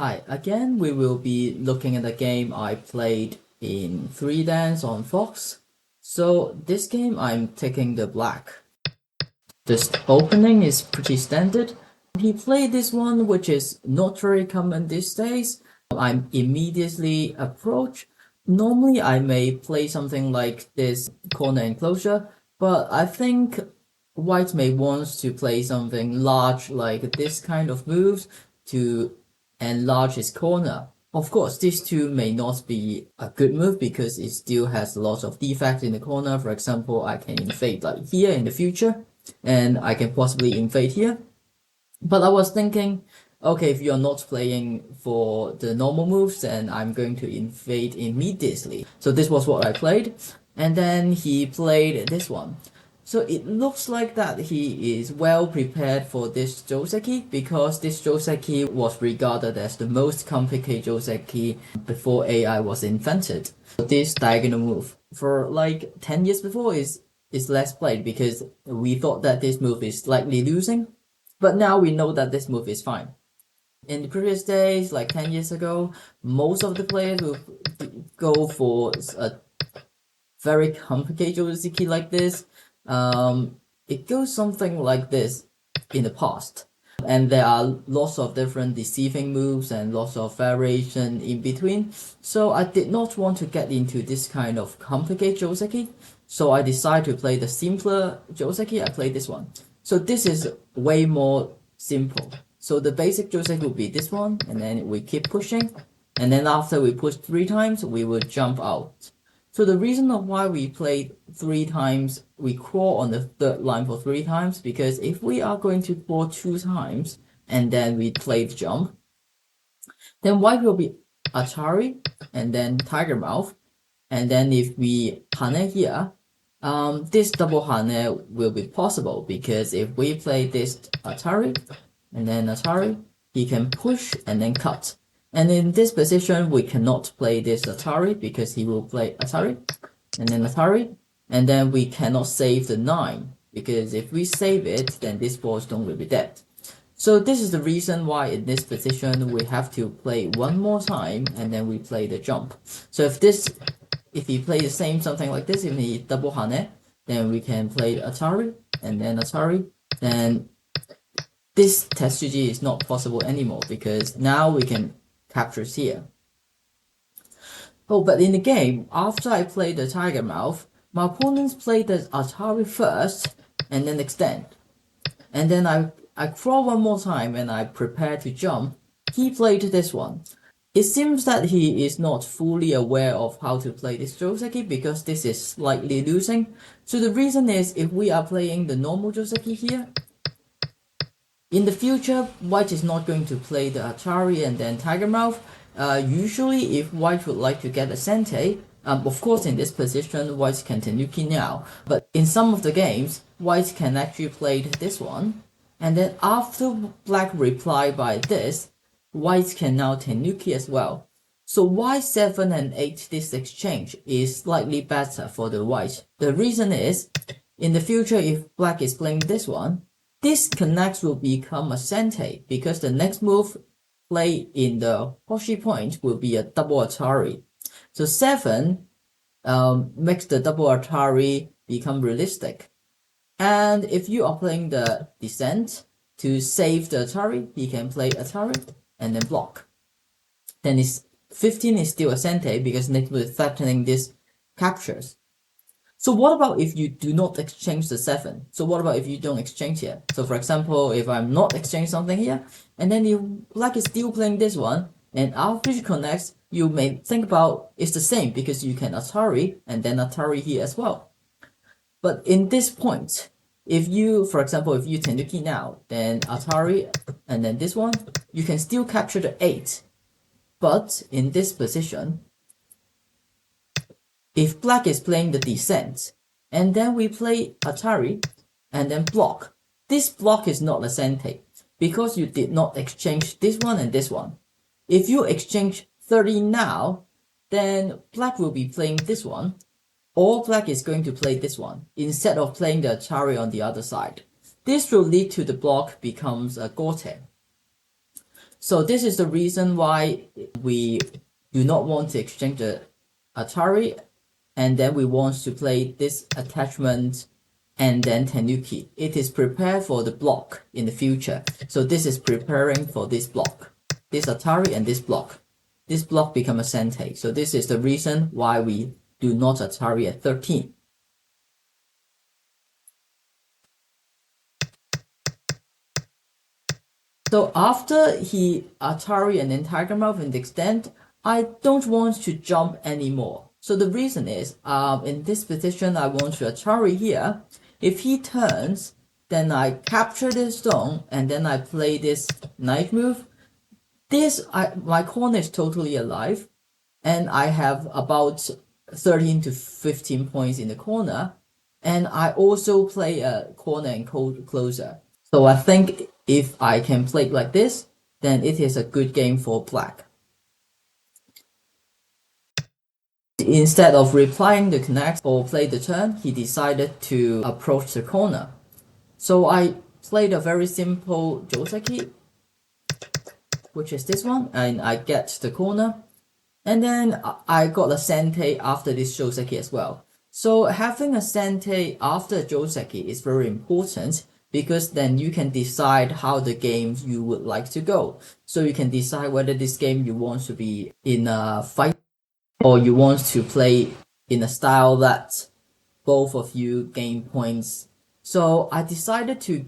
Hi, again we will be looking at the game I played in 3 Dance on Fox. So this game I'm taking the black. This opening is pretty standard. He played this one which is not very common these days. I'm immediately approach. Normally I may play something like this corner enclosure, but I think white may want to play something large like this kind of moves to enlarge his corner. Of course, these two may not be a good move because it still has lots of defects in the corner. For example, I can invade like here in the future, and I can possibly invade here. But I was thinking, okay, if you're not playing for the normal moves, then I'm going to invade immediately. So this was what I played, and then he played this one. So it looks like that he is well prepared for this Joseki because this Joseki was regarded as the most complicated Joseki before AI was invented. This diagonal move for like 10 years before is less played because we thought that this move is slightly losing, but now we know that this move is fine. In the previous days, like 10 years ago, most of the players will go for a very complicated Joseki like this. It goes something like this in the past. And there are lots of different deceiving moves and lots of variation in between. So I did not want to get into this kind of complicated Joseki. So I decided to play the simpler Joseki. I played this one. So this is way more simple. So the basic Joseki will be this one, and then we keep pushing. And then after we push 3 times, we will jump out. So the reason of why we played 3 times, we crawl on the third line for 3 times, because if we are going to crawl 2 times and then we play the jump, then white will be Atari and then Tiger Mouth. And then if we hane here, this double hane will be possible because if we play this Atari and then Atari, he can push and then cut. And in this position, we cannot play this Atari because he will play Atari and then Atari, and then we cannot save the 9 because if we save it, then this ball stone will be dead. So this is the reason why in this position we have to play one more time and then we play the jump. So if he plays the same something like this, if he double hane, then we can play Atari and then Atari, then this Tetsuji is not possible anymore because now we can capture here. Oh, but in the game, after I played the Tiger Mouth, my opponents played the Atari first and then extend. And then I crawl one more time and I prepare to jump. He played this one. It seems that he is not fully aware of how to play this Joseki because this is slightly losing. So the reason is if we are playing the normal Joseki here, in the future, white is not going to play the Atari and then Tiger Mouth. Usually, if white would like to get a Sente, of course in this position, white can Tenuki now. But in some of the games, white can actually play this one. And then after black reply by this, white can now Tenuki as well. So why 7 and 8 this exchange is slightly better for the white. The reason is, in the future if black is playing this one, this connect will become a Sente because the next move play in the Hoshi point will be a double Atari. So 7 makes the double Atari become realistic. And if you are playing the descent to save the Atari, he can play Atari and then block. Then 15 is still a Sente because next move is threatening this captures. So what about if you do not exchange the 7? So what about if you don't exchange here? So for example, if I'm not exchange something here, and then if black is still playing this one, and after she connects, you may think about it's the same because you can Atari and then Atari here as well. But in this point, if you, for example, if you Tenuki now, then Atari and then this one, you can still capture the 8. But in this position, if black is playing the descent, and then we play Atari, and then block, this block is not a Sente, because you did not exchange this one and this one. If you exchange 30 now, then black will be playing this one, or black is going to play this one, instead of playing the Atari on the other side. This will lead to the block becomes a Goten. So this is the reason why we do not want to exchange the Atari, and then we want to play this attachment and then Tenuki. It is prepared for the block in the future. So this is preparing for this block, this Atari and this block. This block become a Sente. So this is the reason why we do not Atari at 13. So after he Atari and then Tiger Mouth and extend, I don't want to jump anymore. So the reason is, in this position, I want to Atari here. If he turns, then I capture this stone and then I play this knight move. My corner is totally alive, and I have about 13 to 15 points in the corner, and I also play a corner and closer. So I think if I can play like this, then it is a good game for black. Instead of replying the connect or play the turn, he decided to approach the corner. So I played a very simple Joseki, which is this one, and I get the corner. And then I got a Sente after this Joseki as well. So having a Sente after Joseki is very important, because then you can decide how the game you would like to go. So you can decide whether this game you want to be in a fight or you want to play in a style that both of you gain points. So I decided to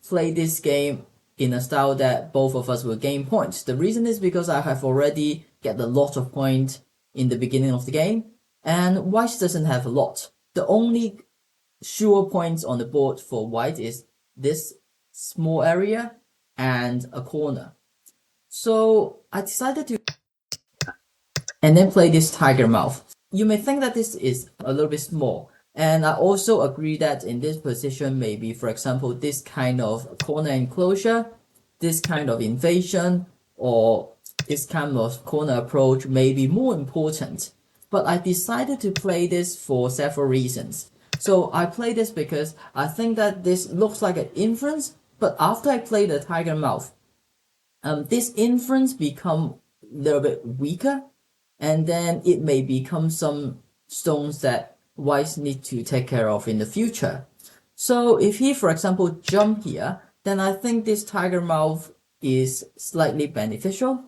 play this game in a style that both of us will gain points. The reason is because I have already get a lot of points in the beginning of the game, and white doesn't have a lot. The only sure points on the board for white is this small area and a corner. So I decided to and then play this tiger mouth. You may think that this is a little bit small, and I also agree that in this position, maybe for example, this kind of corner enclosure, this kind of invasion, or this kind of corner approach may be more important. But I decided to play this for several reasons. So I play this because I think that this looks like an inference, but after I play the tiger mouth, this inference become a little bit weaker, and then it may become some stones that whites need to take care of in the future. So if he, for example, jump here, then I think this tiger mouth is slightly beneficial.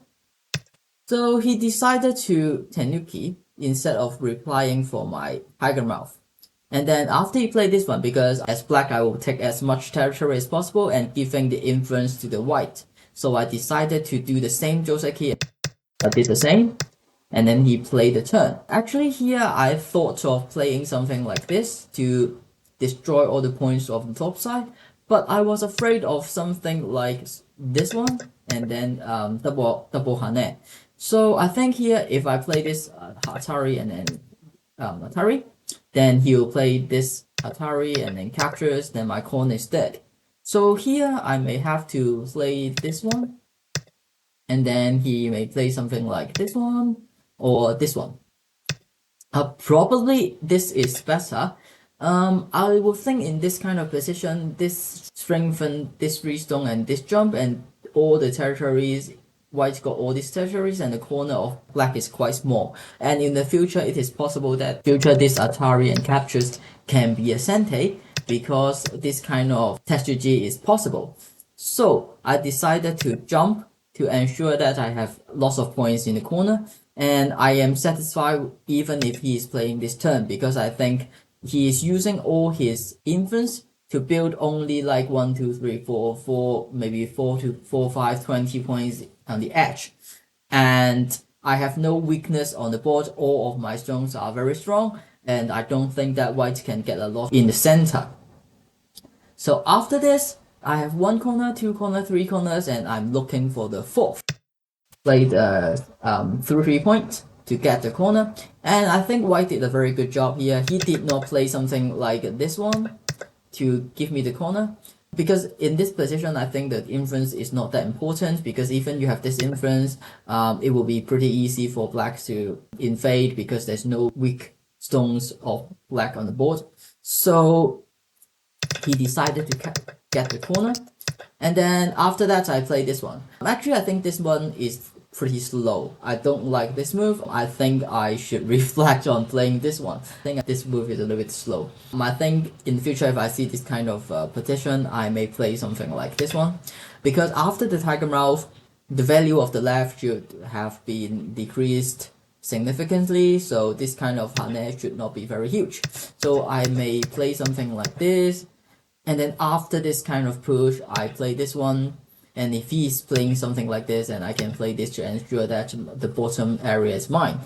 So he decided to Tenuki instead of replying for my tiger mouth. And then after he played this one, because as black I will take as much territory as possible and giving the influence to the white. So I decided to do the same Joseki. I did the same, and then he played the turn. Actually here I thought of playing something like this to destroy all the points of the top side, but I was afraid of something like this one and then double hane. So I think here if I play this Atari and then Atari, then he'll play this Atari and then captures, then my pawn is dead. So here I may have to play this one, and then he may play something like this one or this one. Probably this is better. I would think in this kind of position, this strengthen this restone and this jump and all the territories. White got all these territories and the corner of black is quite small. And in the future, it is possible that future this Atari and captures can be a Sente because this kind of strategy is possible. So I decided to jump to ensure that I have lots of points in the corner, and I am satisfied even if he is playing this turn because I think he is using all his influence to build only like 1, 2, 3, 4, maybe 4, 5, 20 points on the edge. And I have no weakness on the board. All of my stones are very strong, and I don't think that white can get a lot in the center. So after this, I have 1 corner, 2 corner, 3 corners, and I'm looking for the 4th. Play the 3 point to get the corner, and I think white did a very good job here. He did not play something like this one to give me the corner, because in this position I think the influence is not that important, because even you have this influence, it will be pretty easy for black to invade because there's no weak stones of black on the board. So he decided to get the corner, And then after that, I play this one. Actually, I think this one is pretty slow. I don't like this move. I think I should reflect on playing this one. I think this move is a little bit slow. I think in the future, if I see this kind of position, I may play something like this one. Because after the Tiger Mouth, the value of the left should have been decreased significantly, so this kind of hane should not be very huge. So I may play something like this, and then after this kind of push, I play this one. And if he's playing something like this, and I can play this to ensure that the bottom area is mine.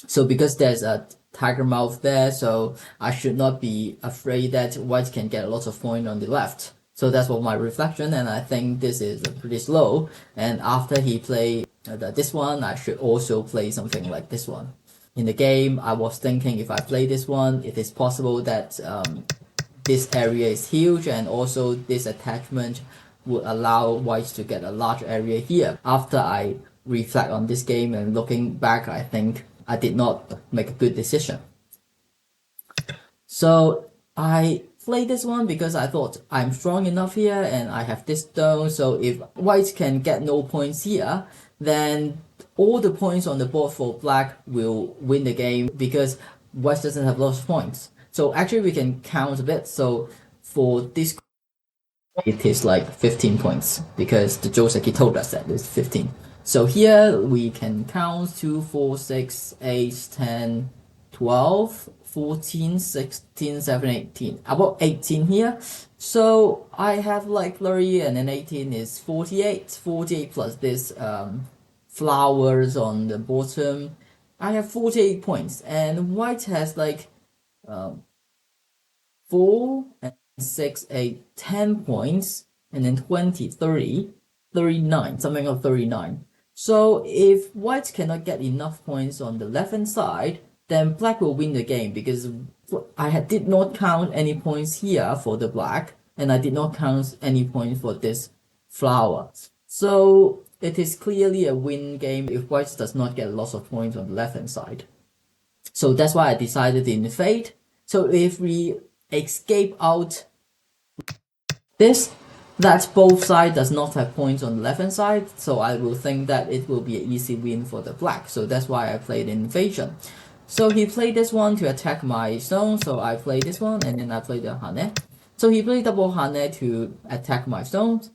So because there's a tiger mouth there, so I should not be afraid that white can get a lot of point on the left. So that's what my reflection, and I think this is pretty slow. And after he play this one, I should also play something like this one. In the game, I was thinking if I play this one, it is possible that this area is huge, and also this attachment would allow white to get a large area here. After I reflect on this game and looking back, I think I did not make a good decision. So I played this one because I thought I'm strong enough here and I have this stone, so if white can get no points here, then all the points on the board for black will win the game because white doesn't have lots of points. So actually we can count a bit. So for this, it is like 15 points because the Joseki told us that it's 15. So here we can count 2, 4, 6, 8, 10, 12, 14, 16, 17, 18. About 18 here. So I have like 30 and then 18 is 48. 48 plus this flowers on the bottom. I have 48 points, and white has like 4 and 6, 8, 10 points, and then 20, 30, 39, something of 39. So if white cannot get enough points on the left-hand side, then black will win the game because did not count any points here for the black, and I did not count any points for this flower. So it is clearly a win game if white does not get lots of points on the left-hand side. So that's why I decided in fade. So if we escape out this, that both sides does not have points on the left-hand side, so I will think that it will be an easy win for the black. So that's why I played invasion. So he played this one to attack my stone, so I played this one, and then I played the hane. So he played double hane to attack my stones,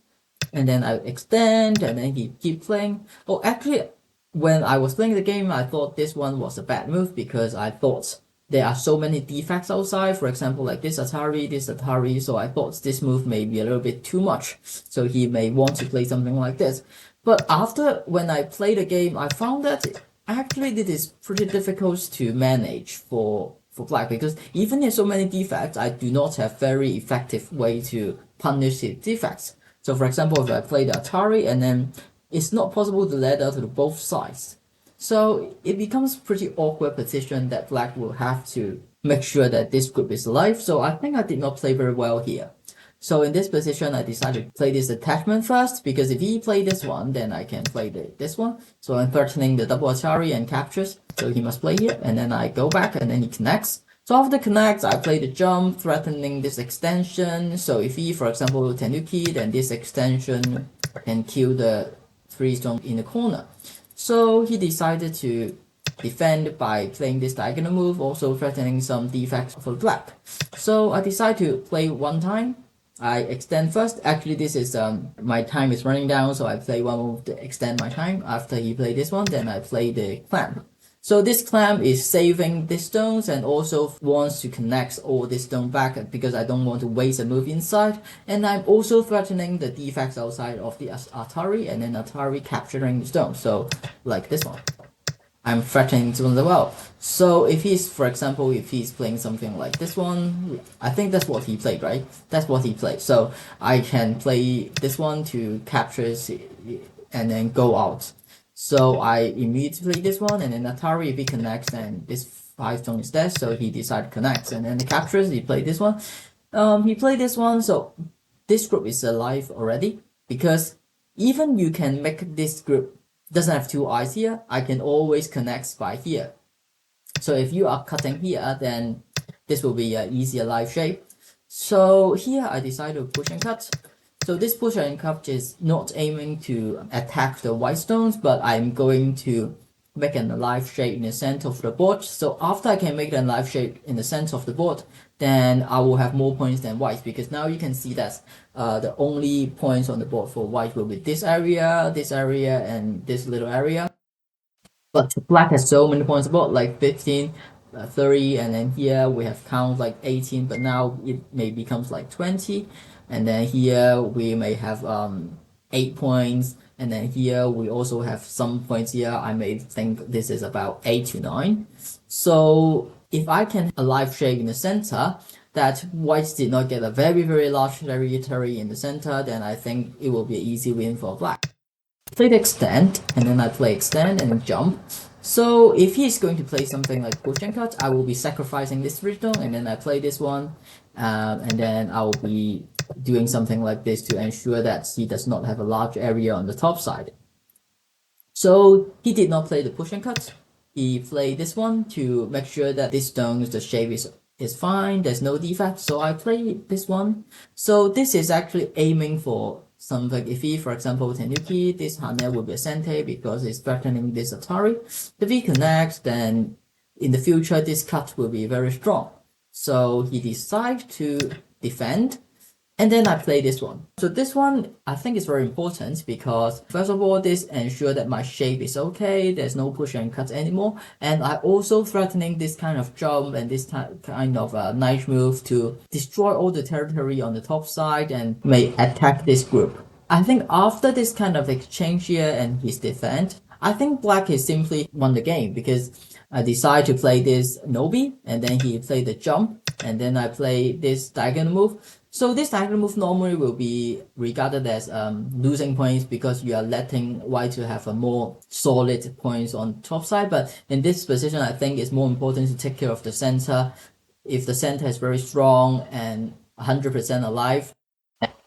and then I extend, and then he keep playing. Oh, actually, when I was playing the game, I thought this one was a bad move because I thought there are so many defects outside. For example, like this Atari, so I thought this move may be a little bit too much. So he may want to play something like this. But after, when I played the game, I found that actually it is pretty difficult to manage for black because even if so many defects, I do not have very effective way to punish the defects. So for example, if I play the Atari and then it's not possible to ladder to both sides. So it becomes pretty awkward position that black will have to make sure that this group is alive. So I think I did not play very well here. So in this position, I decided to play this attachment first because if he play this one, then I can play this one. So I'm threatening the double Atari and captures. So he must play here, and then I go back, and then he connects. So after connects, I play the jump, threatening this extension. So if he, for example, Tenuki, then this extension can kill the 3 stone in the corner. So he decided to defend by playing this diagonal move, also threatening some defects for black. So I decide to play one time. I extend first. Actually, this is my time is running down, so I play one move to extend my time. After he played this one, then I play the clamp. So this clamp is saving the stones and also wants to connect all this stone back because I don't want to waste a move inside. And I'm also threatening the defects outside of the Atari, and then Atari capturing the stone. So like this one, I'm threatening this one as well. So if he's, for example, if he's playing something like this one, I think that's what he played, right? That's what he played. So I can play this one to capture and then go out. So I immediately play this one, and then Atari, if he connects, then this 5 stone is dead, so he decided to connect. And then the captures, he played this one. He played this one, so this group is alive already, because even you can make this group doesn't have 2 eyes here, I can always connect by here. So if you are cutting here, then this will be an easier live shape. So here I decided to push and cut. So this push and cut is not aiming to attack the white stones, but I'm going to make an alive shape in the center of the board. So after I can make an alive shape in the center of the board, then I will have more points than white, because now you can see that the only points on the board for white will be this area, and this little area. But black has so many points on the board, like 15, 30, and then here we have count like 18, but now it may becomes like 20. And then here we may have 8 points, and then here we also have some points here. I may think this is about 8 to 9. So if I can alive shape in the center, that white did not get a very, very large territory in the center, then I think it will be an easy win for black. Played extend, and then I play extend and then jump. So if he's going to play something like push and cut, I will be sacrificing this stone, and then I play this one, and then I will be doing something like this to ensure that he does not have a large area on the top side. So he did not play the push and cut. He played this one to make sure that this stone, the shape is fine, there's no defect. So I play this one. So this is actually aiming for something. If he, for example, Tenuki, this Hane will be a Sente because it's threatening this Atari. If he connects, then in the future, this cut will be very strong. So he decides to defend. And then I play this one. So this one, I think is very important because first of all, this ensures that my shape is okay. There's no push and cut anymore. And I also threatening this kind of jump and this kind of knight move to destroy all the territory on the top side and may attack this group. I think after this kind of exchange here and his defense, I think black is simply won the game because I decide to play this Nobi and then he played the jump and then I play this diagonal move. So this diagonal move normally will be regarded as losing points because you are letting white to have a more solid points on top side. But in this position, I think it's more important to take care of the center. If the center is very strong and 100% alive,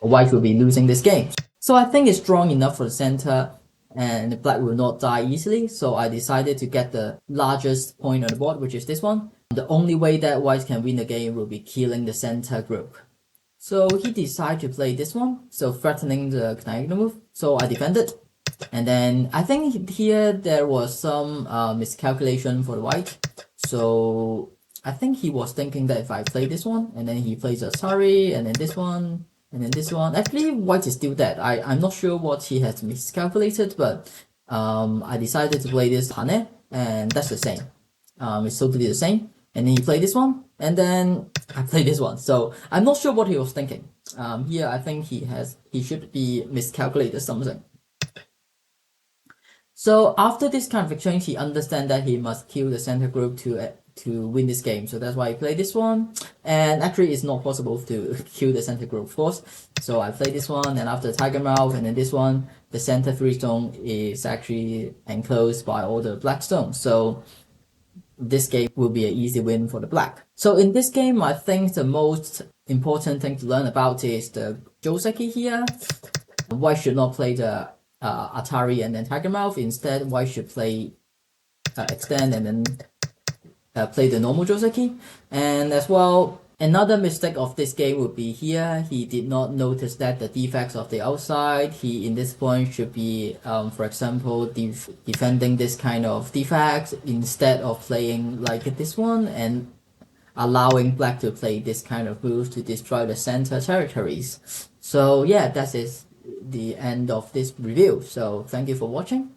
white will be losing this game. So I think it's strong enough for the center and black will not die easily. So I decided to get the largest point on the board, which is this one. The only way that white can win the game will be killing the center group. So he decided to play this one, so threatening the diagonal move. So I defended. And then I think here there was some miscalculation for the white. So I think he was thinking that if I play this one, and then he plays a Sari, and then this one, and then this one. Actually, white is still dead. I'm not sure what he has miscalculated, but I decided to play this Hane, and that's the same. It's totally the same. And then he played this one, and then I played this one. So I'm not sure what he was thinking. Here I think he should be miscalculated something. So after this kind of exchange, he understands that he must kill the center group to win this game. So that's why I play this one. And actually, it's not possible to kill the center group first. So I play this one, and after Tiger Mouth, and then this one, the center 3 stone is actually enclosed by all the black stones. So this game will be an easy win for the black. So in this game, I think the most important thing to learn about is the Joseki here. White should not play the Atari and then Tiger Mouth. Instead, white should play extend and then play the normal Joseki. And as well, another mistake of this game would be here. He did not notice that the defects of the outside. He, in this point, should be, for example, defending this kind of defects instead of playing like this one and allowing black to play this kind of move to destroy the center territories. So yeah, that is the end of this review. So thank you for watching.